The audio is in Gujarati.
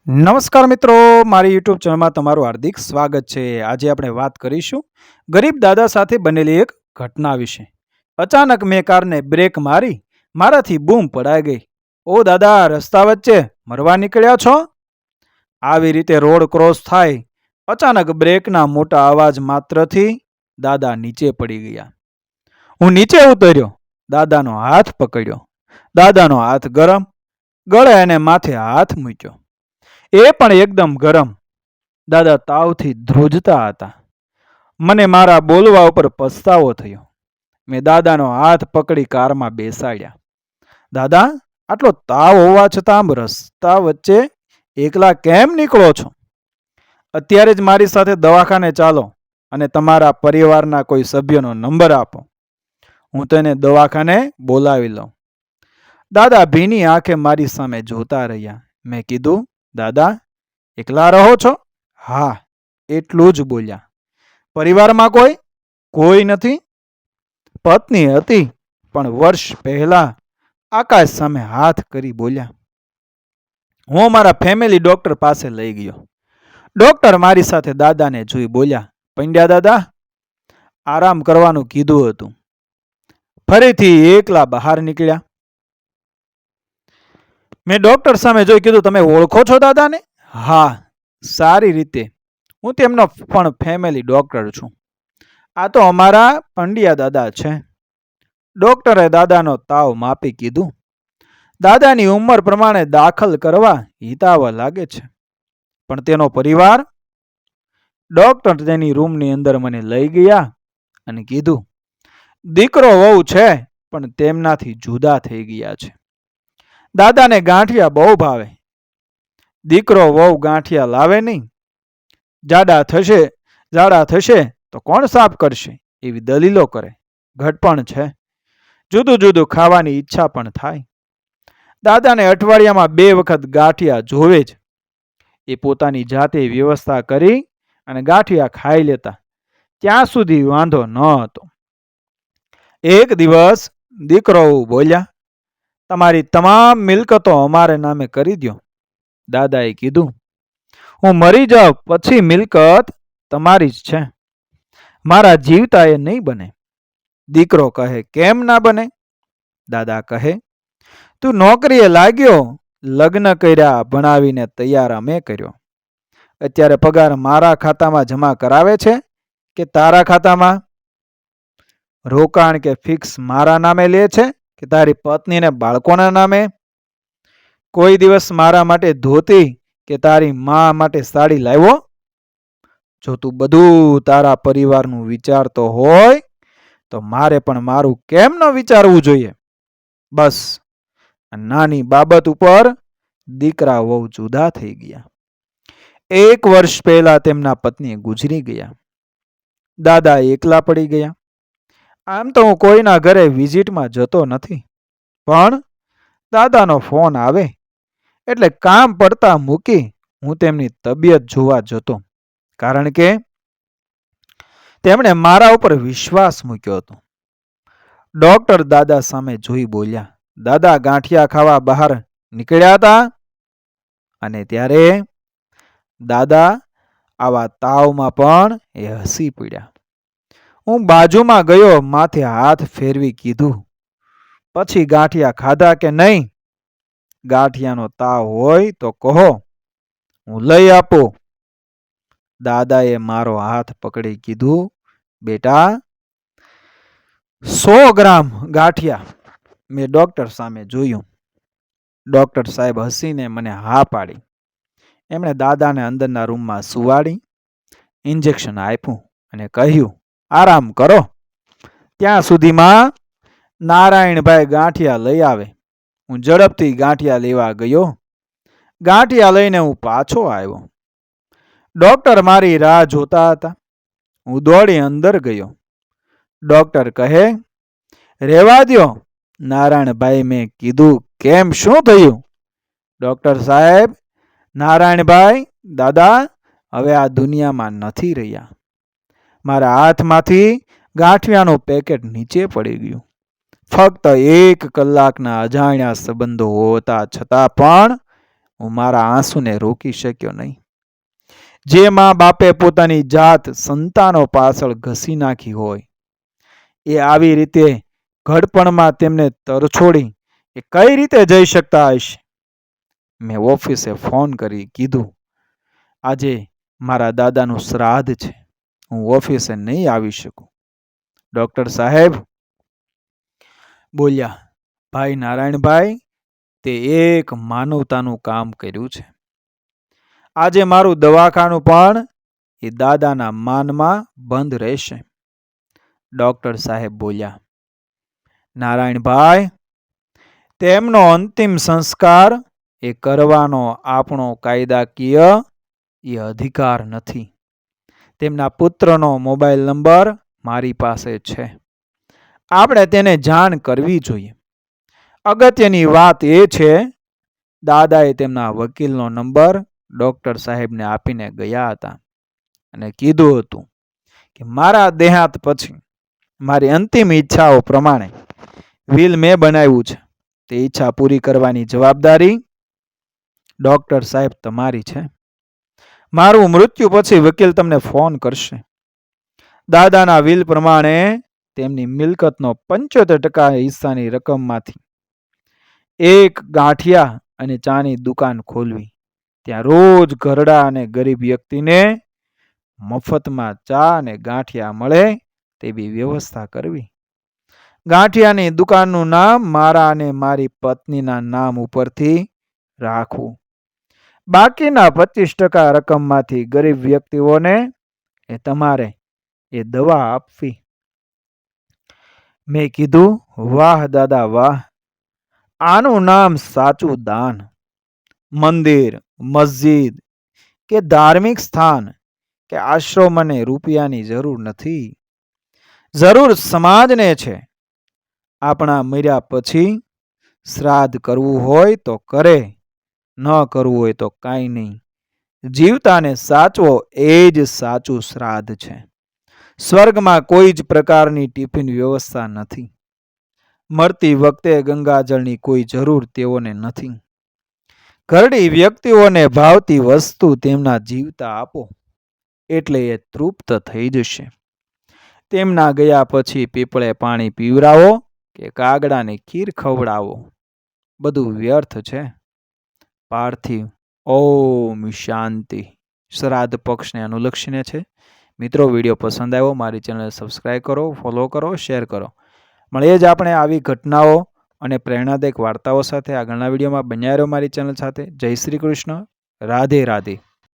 નમસ્કાર મિત્રો, મારી યુટ્યુબ ચેનલમાં તમારું હાર્દિક સ્વાગત છે। આજે આપણે વાત કરીશું ગરીબ દાદા સાથે બનેલી એક ઘટના વિશે। અચાનક મેં કારને બ્રેક મારી, મારાથી બૂમ પડાઈ ગઈ, ઓ દાદા, રસ્તા વચ્ચે મરવા નીકળ્યા છો? આવી રીતે રોડ ક્રોસ થાય, અચાનક બ્રેકના મોટા અવાજ માત્રથી દાદા નીચે પડી ગયા। હું નીચે ઉતર્યો, દાદાનો હાથ પકડ્યો। દાદાનો હાથ ગરમ, ગળે અને માથે હાથ મૂક્યો, એ પણ એકદમ ગરમ। દાદા તાવથી ધ્રુજતા હતા। મને મારા બોલવા ઉપર પસ્તાવો થયો। મેં દાદાનો હાથ પકડી કારમાં બેસાડ્યા। દાદા, આટલો તાવ હોવા છતાં આમ રસ્તા વચ્ચે એકલા કેમ નીકળો છો? અત્યારે જ મારી સાથે દવાખાને ચાલો અને તમારા પરિવારના કોઈ સભ્યનો નંબર આપો, હું તેને દવાખાને બોલાવી લઉં। દાદા ભીની આંખે મારી સામે જોતા રહ્યા। મેં કીધું, દાદા, એકલા રહો છો? હા, એટલું જ બોલ્યા। પરિવારમાં કોઈ નથી? પત્ની હતી, પણ વર્ષ પહેલા આકાશ સામે હાથ કરી બોલ્યા। હું મારા ફેમિલી ડોક્ટર પાસે લઈ ગયો। ડોક્ટર મારી સાથે દાદાને જોઈ બોલ્યા, પંડ્યા દાદા, આરામ કરવાનું કીધું હતું। ફરીથી એકલા બહાર નીકળ્યા। મેં ડોક્ટર સામે જોઈ કીધું, તમે ઓળખો છો દાદાને? હા, સારી રીતે, હું તેમનો પણ ફેમિલી ડોક્ટર છું। આ તો અમારા પંડ્યા દાદા છે। ડોક્ટરે દાદાનો તાવ માપી કીધું, દાદાની ઉંમર પ્રમાણે દાખલ કરવા હિતાવહ લાગે છે, પણ તેનો પરિવાર? ડોક્ટર તેની રૂમની અંદર મને લઈ ગયા અને કીધું, દીકરો વહુ છે, પણ તેમનાથી જુદા થઈ ગયા છે। દાદાને ગાંઠિયા બહુ ભાવે। દીકરો વહુ ગાંઠિયા લાવે નહીં, જાડા થશે તો કોણ સાફ કરશે, એવી દલીલો કરે। ઘટપણ છે, જુદું જુદું ખાવાની ઈચ્છા પણ થાય। દાદાને અઠવાડિયામાં 2 વખત ગાંઠિયા જોવે જ। એ પોતાની જાતે વ્યવસ્થા કરી અને ગાંઠિયા ખાઈ લેતા, ત્યાં સુધી વાંધો ન હતો। એક દિવસ દીકરો બોલ્યા, તમારી તમામ મિલકતો અમારે નામે કરી દો। દાદાએ કીધું, હું મરી જાઉં પછી મિલકત તમારી જ છે, મારા જીવતા એ નહીં બને। દીકરો કહે, કેમ ના બને? દાદા કહે, તું નોકરીએ લાગ્યો, લગ્ન કર્યા, ભણાવીને તૈયાર અમે કર્યો। અત્યારે પગાર મારા ખાતામાં જમા કરાવે છે કે તારા ખાતામાં? રોકાણ કે ફિક્સ મારા નામે લે છે કે તારી પત્નીને બાળકોના નામે? કોઈ દિવસ મારા માટે ધોતી કે તારી મા માટે સાડી લાવ્યો? જો તું બધું તારા પરિવારનું વિચારતો હોય તો મારે પણ મારું કેમ ન વિચારવું જોઈએ? બસ, નાની બાબત ઉપર દીકરા વહુ જુદા થઈ ગયા। 1 વર્ષ પહેલા તેમના પત્ની ગુજરી ગયા। દાદા એકલા પડી ગયા। આમ તો હું કોઈના ઘરે વિઝિટમાં જતો નથી, પણ દાદાનો ફોન આવે એટલે કામ પડતા મૂકી હું તેમની તબિયત જોવા જતો, કારણ કે તેમણે મારા ઉપર વિશ્વાસ મૂક્યો હતો। ડોક્ટર દાદા સામે જોઈ બોલ્યા, દાદા ગાંઠિયા ખાવા બહાર નીકળ્યા હતા? અને ત્યારે દાદા આવા તાવમાં પણ એ હસી પડ્યા। હું બાજુમાં ગયો, માથે હાથ ફેરવી કીધું, પછી ગાંઠિયા ખાધા કે નહીં? ગાંઠિયાનો તાવ હોય તો કહો, હું લઈ આપું। દાદાએ મારો હાથ પકડી કીધું, બેટા, 100 ગ્રામ ગાંઠિયા। મેં ડોક્ટર સામે જોયું। ડોક્ટર સાહેબ હસીને મને હા પાડી। એમણે દાદાને અંદરના રૂમમાં સુવાડી, ઇન્જેક્શન આપ્યું અને કહ્યું, આરામ કરો, ત્યાં સુધીમાં નારાયણભાઈ ગાંઠિયા લઈ આવે। હું ઝડપથી ગાંઠિયા લેવા ગયો। ગાંઠિયા લઈને હું પાછો આવ્યો। ડોક્ટર મારી રાહ જોતા હતા। હું દોડી અંદર ગયો। ડોક્ટર કહે, રહેવા દ્યો નારાયણભાઈ। મેં કીધું, કેમ, શું થયું? ડોક્ટર સાહેબ, નારાયણભાઈ દાદા હવે આ દુનિયામાં નથી રહ્યા। મારા હાથમાંથી ગાંઠિયાનું પેકેટ નીચે પડી ગયું। ફક્ત 1 કલાકના અજાણ્યા સંબંધો હોતા છતાં પણ હું મારા આંસુને રોકી શક્યો નહીં. જે મા બાપે પોતાની જાત સંતાનો પાછળ ઘસી નાખી હોય, એ આવી રીતે ઘડપણમાં તેમને તરછોડી એ કઈ રીતે જઈ શકતા હશે? મેં ઓફિસે ફોન કરી કીધું, આજે મારા દાદાનું શ્રાદ્ધ છે, હું ઓફિસે નહીં આવી શકું. ડૉક્ટર સાહેબ બોલ્યા, ભાઈ નારાયણભાઈ, તે એક માનવતાનું કામ કર્યું છે. આજે મારું દવાખાનું પણ એ દાદાના માનમાં બંધ રહેશે. ડૉક્ટર સાહેબ બોલ્યા, નારાયણભાઈ, તેમનો અંતિમ સંસ્કાર એ કરવાનો આપણો કાયદાકીય એ અધિકાર નથી. તેમના પુત્રનો મોબાઈલ નંબર મારી પાસે છે. આપણે તેને જાણ કરવી જોઈએ. અગત્યની વાત એ છે, દાદાએ તેમના વકીલનો નંબર ડૉક્ટર સાહેબને આપીને ગયા હતા અને કીધું હતું કે મારા દેહાંત પછી મારી અંતિમ ઈચ્છાઓ પ્રમાણે વિલ મેં બનાવ્યું છે, તે ઈચ્છા પૂરી કરવાની જવાબદારી ડૉક્ટર સાહેબ તમારી છે. મારું મૃત્યુ પછી વકીલ તમને ફોન કરશે. દાદાના વિલ પ્રમાણે તેમની મિલકતનો 75% હિસ્સાની રકમમાંથી એક ગાંઠિયા અને ચાની દુકાન ખોલવી, ત્યાં રોજ ઘરડા અને ગરીબ વ્યક્તિને મફતમાં ચા અને ગાંઠિયા મળે તેવી વ્યવસ્થા કરવી. ગાંઠિયાની દુકાનનું નામ મારા અને મારી પત્નીના નામ ઉપરથી રાખવું. બાકીના 25% રકમમાંથી ગરીબ વ્યક્તિઓને એ તમારે એ દવા આપવી. મેં કીધું, વાહ દાદા વાહ, આનું નામ સાચું દાન. મંદિર, મસ્જિદ કે ધાર્મિક સ્થાન કે આશ્રમને રૂપિયાની જરૂર નથી, જરૂર સમાજને છે. આપણા મર્યા પછી શ્રાદ્ધ કરવું હોય તો કરે, ન કરવું હોય તો કાંઈ નહીં. જીવતાને સાચવો એ જ સાચું શ્રાદ્ધ છે. સ્વર્ગમાં કોઈ જ પ્રકારની ટિફિન વ્યવસ્થા નથી. મરતી વખતે ગંગાજળની કોઈ જરૂર તેઓને નથી. ઘરડી વ્યક્તિઓને ભાવતી વસ્તુ તેમના જીવતા આપો એટલે એ તૃપ્ત થઈ જશે. તેમના ગયા પછી પીપળે પાણી પીવરાવો કે કાગડાને ખીર ખવડાવો, બધું વ્યર્થ છે. પાર્થિવ. ઓમ શાંતિ. શ્રાદ્ધ પક્ષને અનુલક્ષીને છે. મિત્રો, વિડીયો પસંદ આવ્યો, મારી ચેનલ સબસ્ક્રાઈબ કરો, ફોલો કરો, શેર કરો. મળીએ જ આપણે આવી ઘટનાઓ અને પ્રેરણાદાયક વાર્તાઓ સાથે આગળના વિડીયોમાં. બન્યા રહો મારી ચેનલ સાથે. જય શ્રી કૃષ્ણ. રાધે રાધે.